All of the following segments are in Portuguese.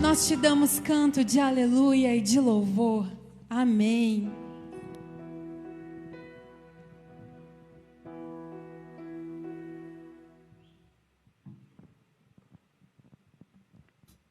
Nós te damos canto de aleluia e de louvor. Amém.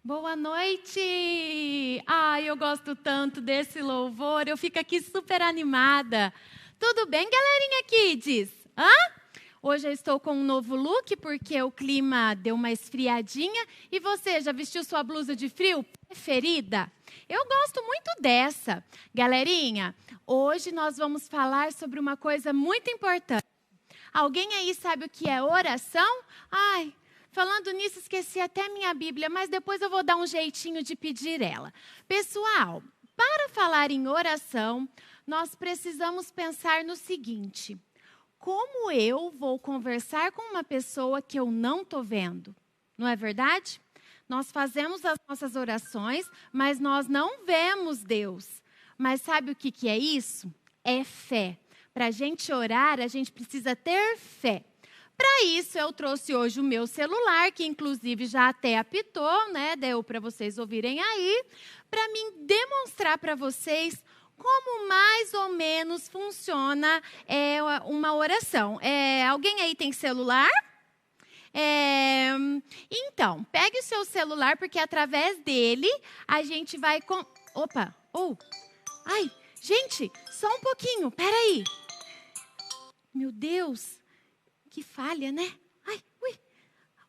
Boa noite! Ai, eu gosto tanto desse louvor, eu fico aqui super animada. Tudo bem, galerinha Kids? Hã? Hoje eu estou com um novo look, porque o clima deu uma esfriadinha. E você, já vestiu sua blusa de frio preferida? Eu gosto muito dessa. Galerinha, hoje nós vamos falar sobre uma coisa muito importante. Alguém aí sabe o que é oração? Ai, falando nisso, esqueci até minha Bíblia, mas depois eu vou dar um jeitinho de pedir ela. Pessoal, para falar em oração, nós precisamos pensar no seguinte: como eu vou conversar com uma pessoa que eu não estou vendo? Não é verdade? Nós fazemos as nossas orações, mas nós não vemos Deus. Mas sabe o que é isso? É fé. Para a gente orar, a gente precisa ter fé. Para isso, eu trouxe hoje o meu celular, que inclusive já até apitou, né? Deu para vocês ouvirem aí, para mim demonstrar para vocês como mais ou menos funciona uma oração. Alguém aí tem celular? Então, pegue o seu celular, porque através dele a gente vai... Opa! Ai, gente, só um pouquinho, peraí. Meu Deus, que falha, né? Ai, ui.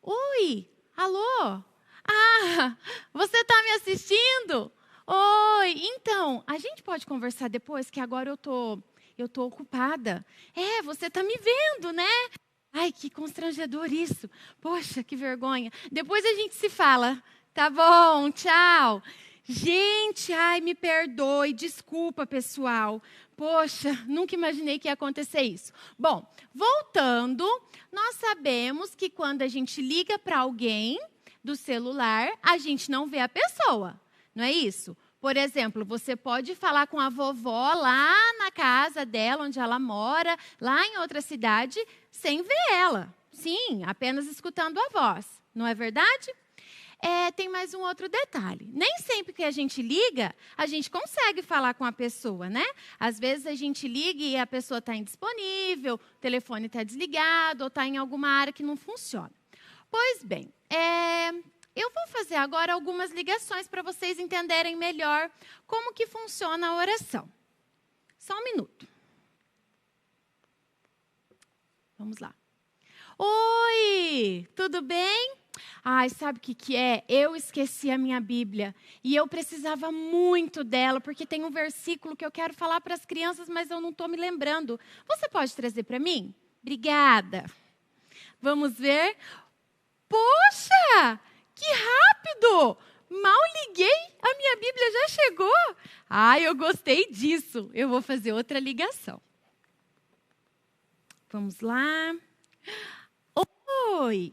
Oi, alô? Ah, você está me assistindo? Oi, então, a gente pode conversar depois, que agora eu tô ocupada. Você está me vendo, né? Ai, que constrangedor isso. Poxa, que vergonha. Depois a gente se fala. Tá bom, tchau. Gente, ai, me perdoe, desculpa, pessoal. Poxa, nunca imaginei que ia acontecer isso. Bom, voltando, nós sabemos que quando a gente liga para alguém do celular, a gente não vê a pessoa. Não é isso? Por exemplo, você pode falar com a vovó lá na casa dela, onde ela mora, lá em outra cidade, sem ver ela. Sim, apenas escutando a voz. Não é verdade? Tem mais um outro detalhe. Nem sempre que a gente liga, a gente consegue falar com a pessoa, né? Às vezes a gente liga e a pessoa está indisponível, o telefone está desligado ou está em alguma área que não funciona. Pois bem, eu vou fazer agora algumas ligações para vocês entenderem melhor como que funciona a oração. Só um minuto. Vamos lá. Oi, tudo bem? Ai, sabe o que é? Eu esqueci a minha Bíblia e eu precisava muito dela, porque tem um versículo que eu quero falar para as crianças, mas eu não estou me lembrando. Você pode trazer para mim? Obrigada. Vamos ver. Poxa, que rápido! Mal liguei, a minha Bíblia já chegou. Ai, eu gostei disso. Eu vou fazer outra ligação. Vamos lá. Oi.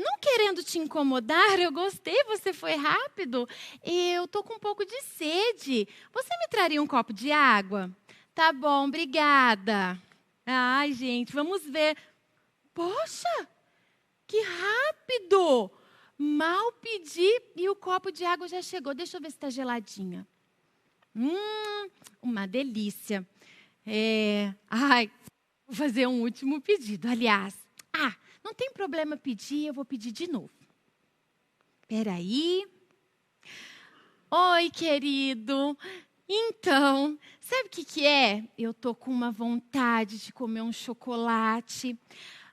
Não querendo te incomodar, eu gostei, você foi rápido. Eu estou com um pouco de sede. Você me traria um copo de água? Tá bom, obrigada. Ai, gente, vamos ver. Poxa, que rápido! Mal pedi e o copo de água já chegou. Deixa eu ver se está geladinha. Uma delícia. Ai, vou fazer um último pedido, aliás. Não tem problema pedir, eu vou pedir de novo. Espera aí. Oi, querido. Então, sabe o que é? Eu estou com uma vontade de comer um chocolate.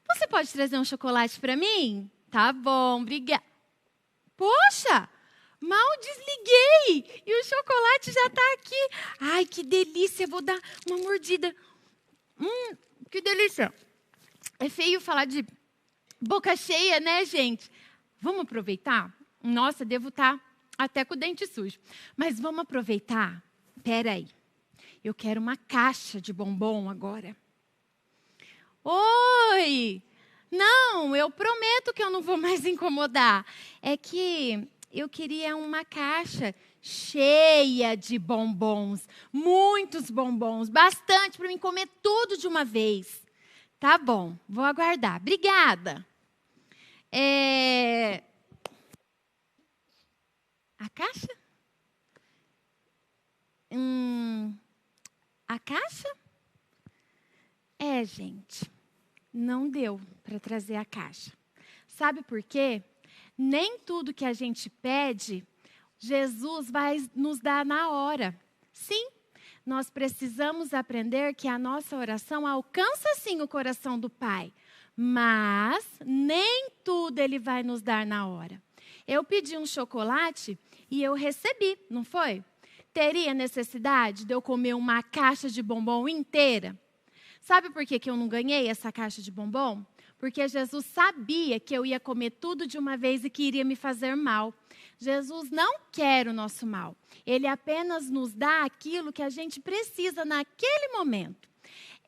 Você pode trazer um chocolate para mim? Tá bom, obrigada. Poxa, mal desliguei e o chocolate já está aqui. Ai, que delícia, vou dar uma mordida. Que delícia. É feio falar de boca cheia, né, gente? Vamos aproveitar? Nossa, devo estar até com o dente sujo. Mas vamos aproveitar. Espera aí. Eu quero uma caixa de bombom agora. Oi! Não, eu prometo que eu não vou mais incomodar. É que eu queria uma caixa cheia de bombons. Muitos bombons. Bastante para mim comer tudo de uma vez. Tá bom, vou aguardar. Obrigada. A caixa? A caixa? Gente, não deu para trazer a caixa. Sabe por quê? Nem tudo que a gente pede, Jesus vai nos dar na hora. Sim, nós precisamos aprender que a nossa oração alcança sim o coração do Pai, mas nem tudo Ele vai nos dar na hora. Eu pedi um chocolate e eu recebi, não foi? Teria necessidade de eu comer uma caixa de bombom inteira? Sabe por que eu não ganhei essa caixa de bombom? Porque Jesus sabia que eu ia comer tudo de uma vez e que iria me fazer mal. Jesus não quer o nosso mal. Ele apenas nos dá aquilo que a gente precisa naquele momento.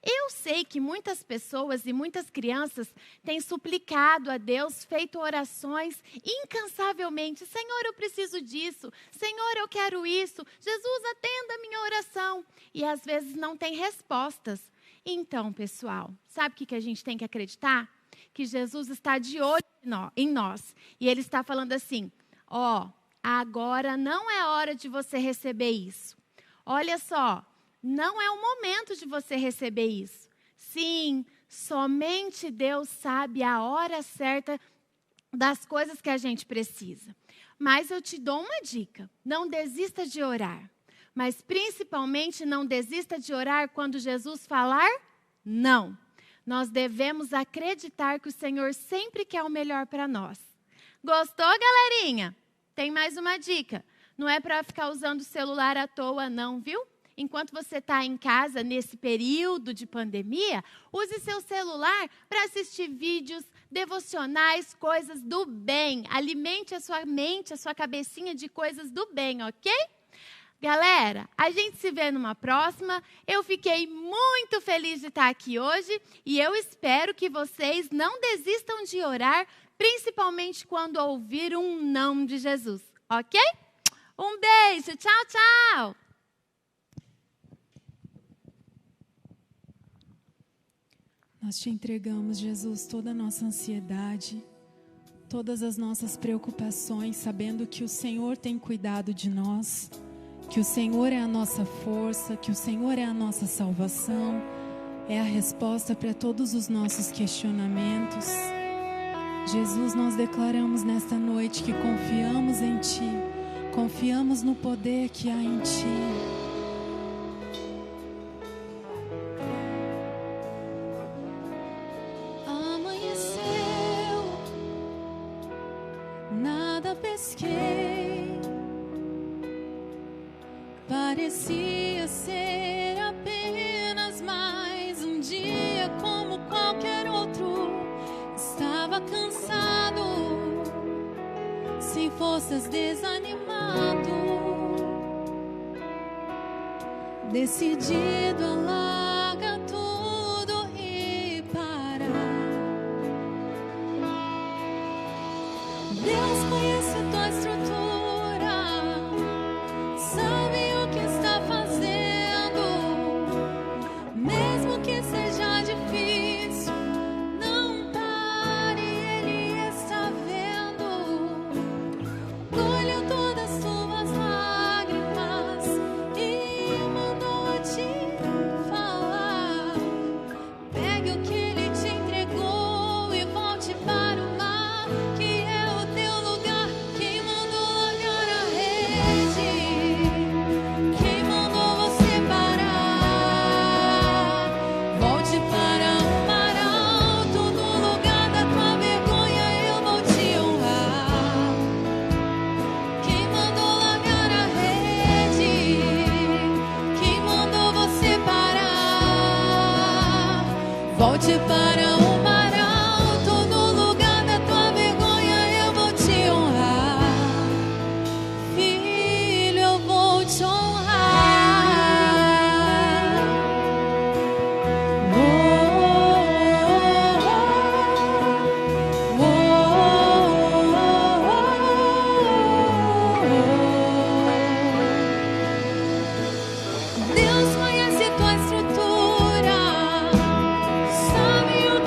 Eu sei que muitas pessoas e muitas crianças têm suplicado a Deus, feito orações incansavelmente. Senhor, eu preciso disso. Senhor, eu quero isso. Jesus, atenda a minha oração. E às vezes não tem respostas. Então, pessoal, sabe o que a gente tem que acreditar? Que Jesus está de olho em nós. E Ele está falando assim, agora não é hora de você receber isso. Olha só, não é o momento de você receber isso. Sim, somente Deus sabe a hora certa das coisas que a gente precisa. Mas eu te dou uma dica, não desista de orar. Mas principalmente não desista de orar quando Jesus falar não. Nós devemos acreditar que o Senhor sempre quer o melhor para nós. Gostou, galerinha? Tem mais uma dica. Não é para ficar usando o celular à toa não, viu? Enquanto você está em casa, nesse período de pandemia, use seu celular para assistir vídeos, devocionais, coisas do bem. Alimente a sua mente, a sua cabecinha de coisas do bem, ok? Galera, a gente se vê numa próxima. Eu fiquei muito feliz de estar aqui hoje e eu espero que vocês não desistam de orar, principalmente quando ouvir um não de Jesus, ok? Um beijo, tchau, tchau! Nós te entregamos, Jesus, toda a nossa ansiedade, todas as nossas preocupações, sabendo que o Senhor tem cuidado de nós, que o Senhor é a nossa força, que o Senhor é a nossa salvação, é a resposta para todos os nossos questionamentos. Jesus, nós declaramos nesta noite que confiamos em Ti, confiamos no poder que há em Ti. Parecia ser apenas mais um dia como qualquer outro. Estava cansado, sem forças, desanimado, decidido a largar tudo e parar. Deus conhece a tua estrutura, sabe o que está fazendo, mesmo que seja difícil, não pare, Ele está vendo. Colheu todas as tuas lágrimas e mandou te falar. Pegue o que Ele te entregou e volte para o mar, que é o teu lugar. Quem mandou largar a rede? Quem mandou você parar? Volte para o mar alto, no lugar da tua vergonha eu vou te honrar. Quem mandou largar a rede? Quem mandou você parar? Volte para o mar alto, no lugar da tua vergonha eu vou te honrar. Filho, eu vou te honrar. Deus conhece tua estrutura, sabe o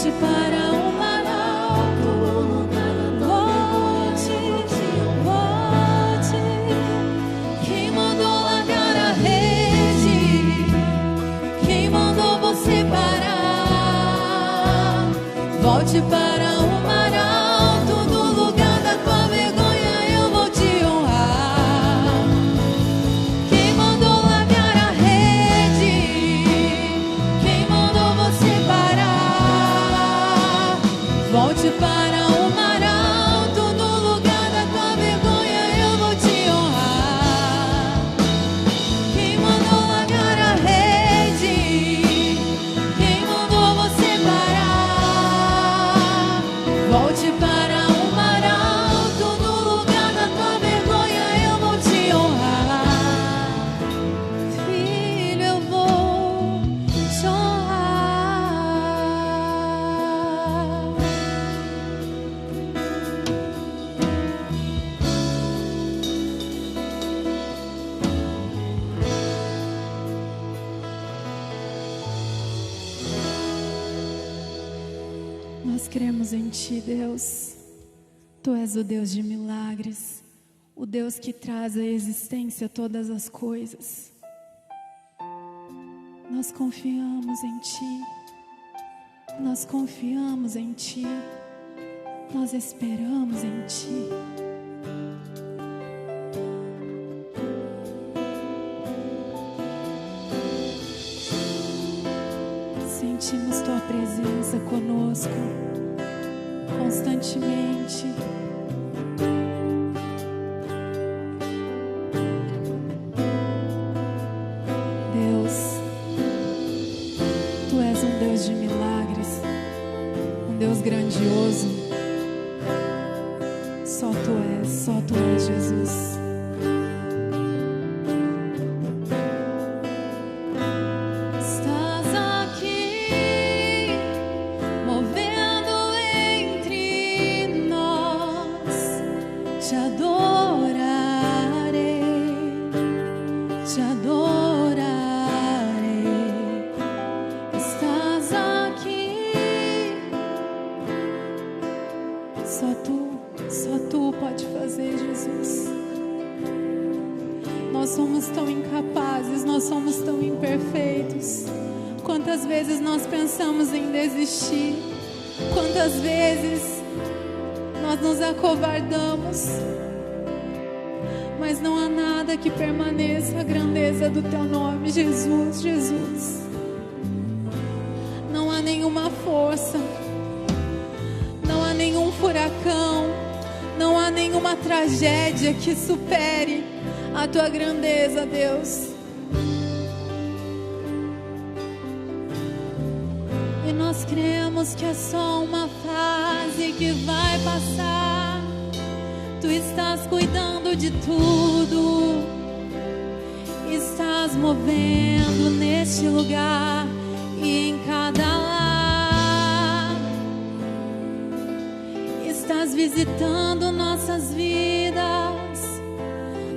volte para o mar alto, volte, volte. Quem mandou largar a rede? Quem mandou você parar? Volte para o mar alto, no lugar da tua vergonha eu vou te honrar. Quem mandou largar a rede? Quem mandou você parar? Volte para o mar alto, no lugar da tua vergonha eu vou te honrar. Quem mandou largar a rede? Quem mandou você parar? Volte para o mar alto, no lugar da tua vergonha eu vou te honrar. Filho, eu vou te honrar. Nós cremos em Ti, Deus. Tu és o Deus de milagres, o Deus que traz à existência todas as coisas. Nós confiamos em Ti, nós confiamos em Ti, nós esperamos em Ti. Sentimos Tua presença conosco constantemente. Deus, Tu és um Deus de milagres, um Deus grandioso. Só Tu és, Jesus. Estás aqui, movendo entre nós. Te adorarei, te adorarei. Estás aqui. Só Tu pode fazer, Jesus. Nós somos tão incapazes, nós somos tão imperfeitos. Quantas vezes nós pensamos em desistir? Quantas vezes nós nos acovardamos? Mas não há nada que permaneça a grandeza do Teu nome, Jesus, Jesus. Não há nenhuma força, não há nenhum furacão, não há nenhuma tragédia que supere a Tua grandeza, Deus. E nós cremos que é só uma fase que vai passar. Tu estás cuidando de tudo, estás movendo neste lugar e em cada lar. Estás visitando nossas vidas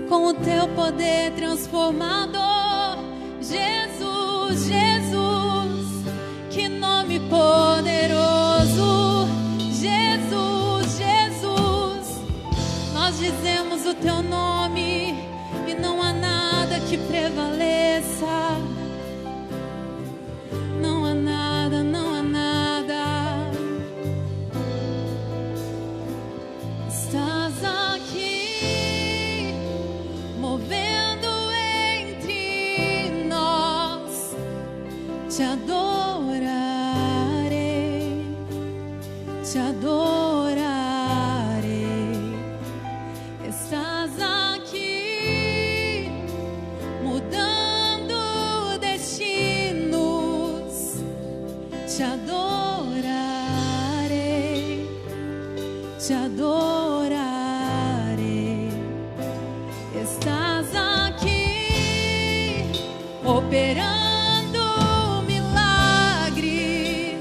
com o Teu poder transformador. Jesus, Jesus, que nome poderoso. Jesus, Jesus, nós dizemos o Teu nome e não há nada que prevaleça. Não há nada, não há nada. Estás aqui, movendo entre nós. Te adorarei, te adorarei. Estás aqui, mudando destinos. Te adorarei, te adorarei. Estás aqui, operando milagres.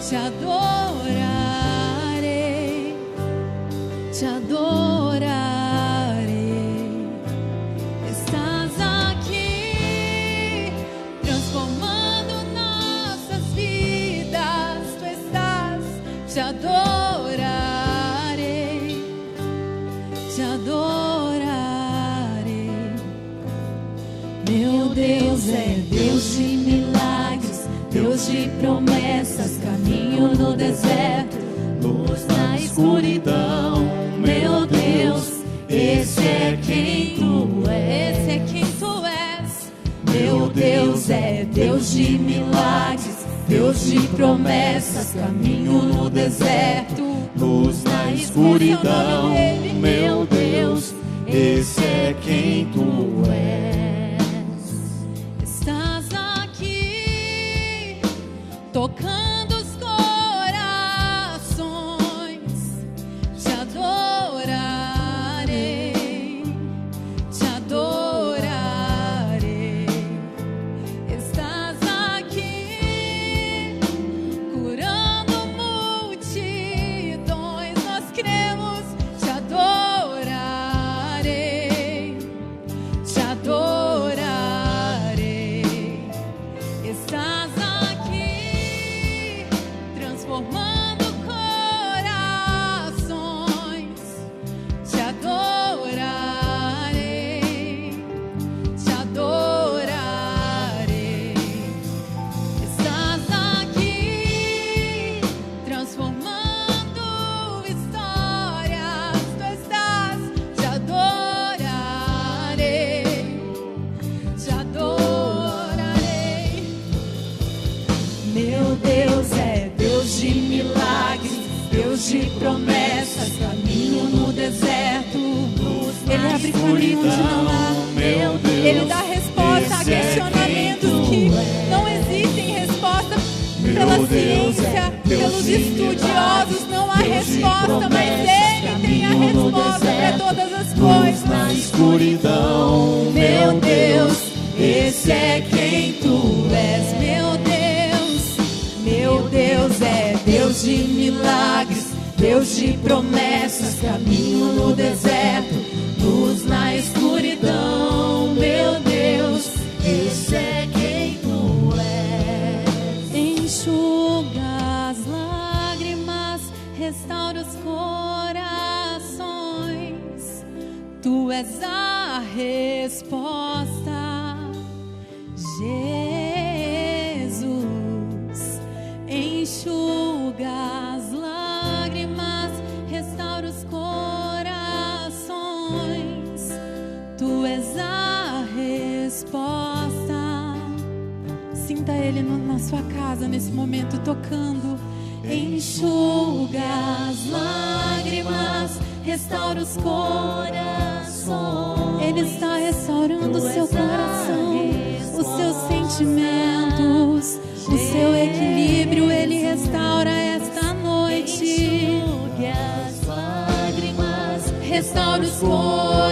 Te adorarei, te adorarei. Estás aqui, transformando nossas vidas. Tu te adorarei, te adorarei. Meu Deus é Deus de milagres, Deus de promessas, caminho no deserto, luz na escuridão. Meu Deus, esse é quem tu és, esse é quem tu és. Meu Deus é Deus de milagres, Deus de promessas, caminho no deserto, luz na escuridão. Meu Deus, esse é quem tu és. Estás aqui, tocando os corações, te adorarei, te adorarei. Estás aqui, curando multidões, nós cremos, te adorarei, te adorarei. Estás aqui, transformando corações, te adorarei, te adorarei. Estás aqui, transformando histórias, tu estás, te adorarei, te adorarei. Meu Deus é Deus de milagres, Deus de promessas, caminho no deserto, Ele abre caminho onde não há. Ele dá resposta a questionamentos que não existem resposta pela ciência, pelos estudiosos. Não há resposta, mas Ele tem a resposta para todas as coisas. Na escuridão, meu Deus, esse é quem tu és. Meu Deus é Deus de milagres, Deus de promessas, caminho no deserto, luz na escuridão. Meu Deus, esse é quem tu és. Enxuga as lágrimas, restaura os corações. Tu és a resposta, Jesus. Enxuga as lágrimas, restaura os corações. Tu és a resposta. Sinta Ele na sua casa nesse momento tocando. Enxuga as lágrimas, restaura os corações. Ele está restaurando o seu coração, os seus sentimentos, o seu equilíbrio. Ele restaura esta noite. Enxuga as lágrimas, restaura os corações.